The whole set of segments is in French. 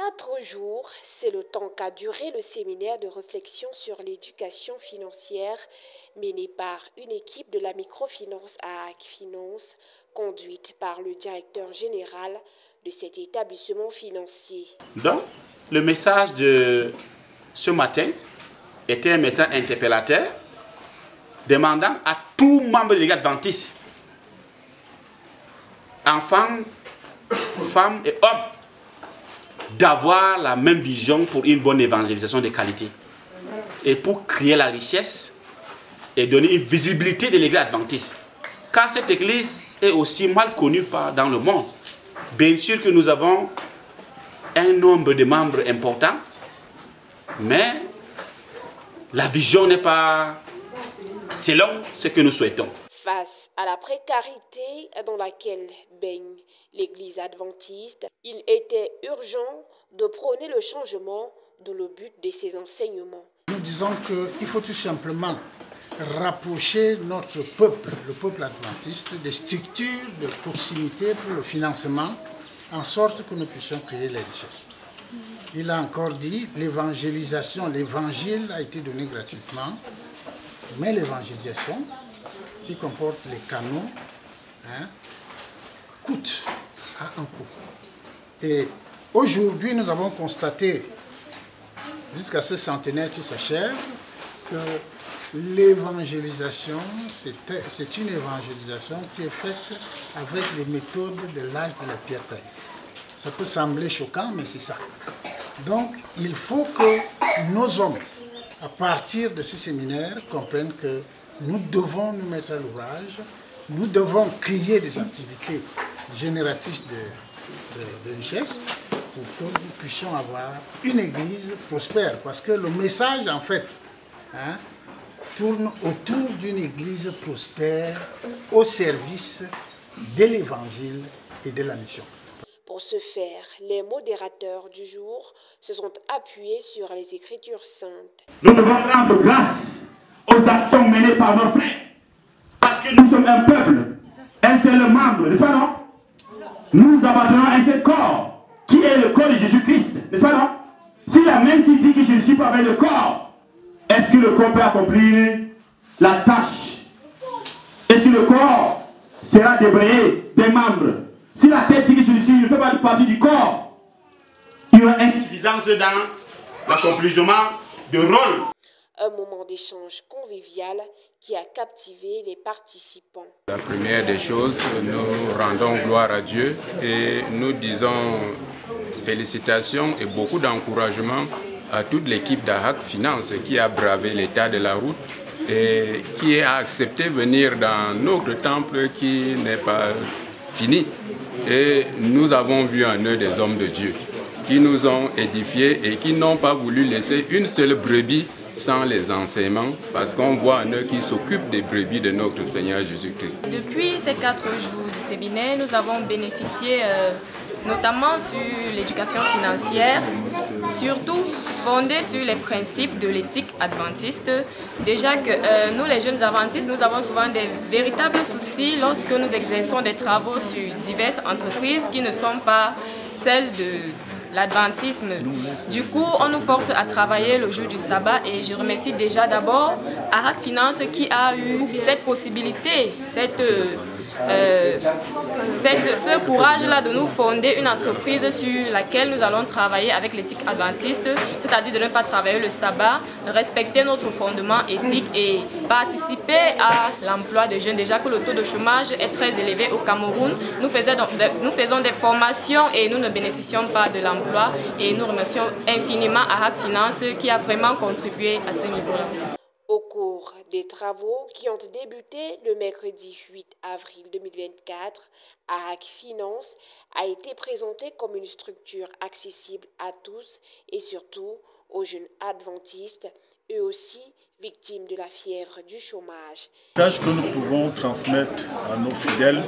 4 jours, c'est le temps qu'a duré le séminaire de réflexion sur l'éducation financière mené par une équipe de la microfinance à AHAC Finance, conduite par le directeur général de cet établissement financier. Donc, le message de ce matin était un message interpellateur demandant à tout membre de l'Église adventiste, enfants, femmes et hommes, d'avoir la même vision pour une bonne évangélisation de qualité et pour créer la richesse et donner une visibilité de l'Église adventiste. Car cette Église est aussi mal connue dans le monde. Bien sûr que nous avons un nombre de membres important, mais la vision n'est pas selon ce que nous souhaitons. Face à la précarité dans laquelle baigne l'Église adventiste, il était urgent de prôner le changement dans le but de ses enseignements. Nous disons qu'il faut tout simplement rapprocher notre peuple, le peuple adventiste, des structures de proximité pour le financement, en sorte que nous puissions créer les richesses. Il a encore dit, l'évangélisation, l'évangile a été donné gratuitement, mais l'évangélisation, qui comporte les canaux, coûte à un coût. Et aujourd'hui, nous avons constaté, jusqu'à ce centenaire qui s'achève, que l'évangélisation, c'est une évangélisation qui est faite avec les méthodes de l'âge de la pierre taillée. Ça peut sembler choquant, mais c'est ça. Donc, il faut que nos hommes, à partir de ce séminaire, comprennent que nous devons nous mettre à l'ouvrage, nous devons créer des activités génératrices de richesse pour que nous puissions avoir une église prospère. Parce que le message, en fait, tourne autour d'une église prospère au service de l'évangile et de la mission. Pour ce faire, les modérateurs du jour se sont appuyés sur les Écritures saintes. Nous devons rendre grâce aux actions menées par nos frères. Parce que nous sommes un peuple, un seul membre, n'est-ce pas non? Nous appartenons à un seul corps, qui est le corps de Jésus-Christ, n'est-ce pas non? Si la main s'y dit que je ne suis pas avec le corps, est-ce que le corps peut accomplir la tâche? Et si le corps sera débrayé des membres, si la tête dit que je ne fais pas partie du corps, il y aura insuffisance dans l'accomplissement de rôle. Un moment d'échange convivial qui a captivé les participants. La première des choses, nous rendons gloire à Dieu et nous disons félicitations et beaucoup d'encouragement à toute l'équipe d'AHAC Finance qui a bravé l'état de la route et qui a accepté de venir dans notre temple qui n'est pas fini. Et nous avons vu en eux des hommes de Dieu qui nous ont édifiés et qui n'ont pas voulu laisser une seule brebis sans les enseignements, parce qu'on voit en eux qui s'occupent des brebis de notre Seigneur Jésus-Christ. Depuis ces 4 jours de séminaire, nous avons bénéficié notamment sur l'éducation financière, surtout fondée sur les principes de l'éthique adventiste. Déjà que nous, les jeunes adventistes, nous avons souvent des véritables soucis lorsque nous exerçons des travaux sur diverses entreprises qui ne sont pas celles de l'adventisme. Du coup, on nous force à travailler le jour du sabbat et je remercie déjà d'abord AHAC Finance qui a eu cette possibilité, ce courage-là de nous fonder une entreprise sur laquelle nous allons travailler avec l'éthique adventiste, c'est-à-dire de ne pas travailler le sabbat, respecter notre fondement éthique et participer à l'emploi des jeunes. Déjà que le taux de chômage est très élevé au Cameroun, nous faisons des formations et nous ne bénéficions pas de l'emploi et nous remercions infiniment AHAC Finance qui a vraiment contribué à ce niveau-là. Au cours des travaux qui ont débuté le mercredi 8 avril 2024, AHAC Finance a été présenté comme une structure accessible à tous et surtout aux jeunes adventistes, eux aussi victimes de la fièvre du chômage. Le message que nous pouvons transmettre à nos fidèles,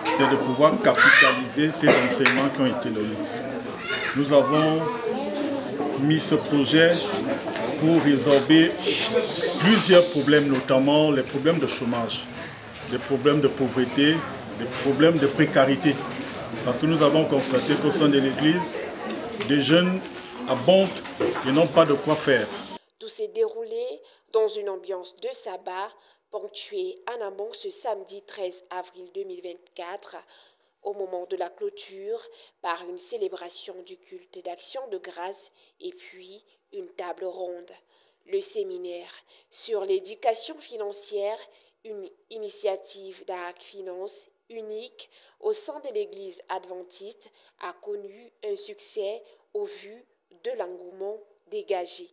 c'est de pouvoir capitaliser ces enseignements qui ont été donnés. Nous avons mis ce projet pour résorber plusieurs problèmes, notamment les problèmes de chômage, les problèmes de pauvreté, les problèmes de précarité. Parce que nous avons constaté qu'au sein de l'Église, des jeunes abondent et n'ont pas de quoi faire. Tout s'est déroulé dans une ambiance de sabbat ponctuée en amont ce samedi 13 avril 2024 au moment de la clôture par une célébration du culte d'action de grâce et puis une table ronde. Le séminaire sur l'éducation financière, une initiative d'AHAC Finance unique au sein de l'Église adventiste, a connu un succès au vu de l'engouement dégagé.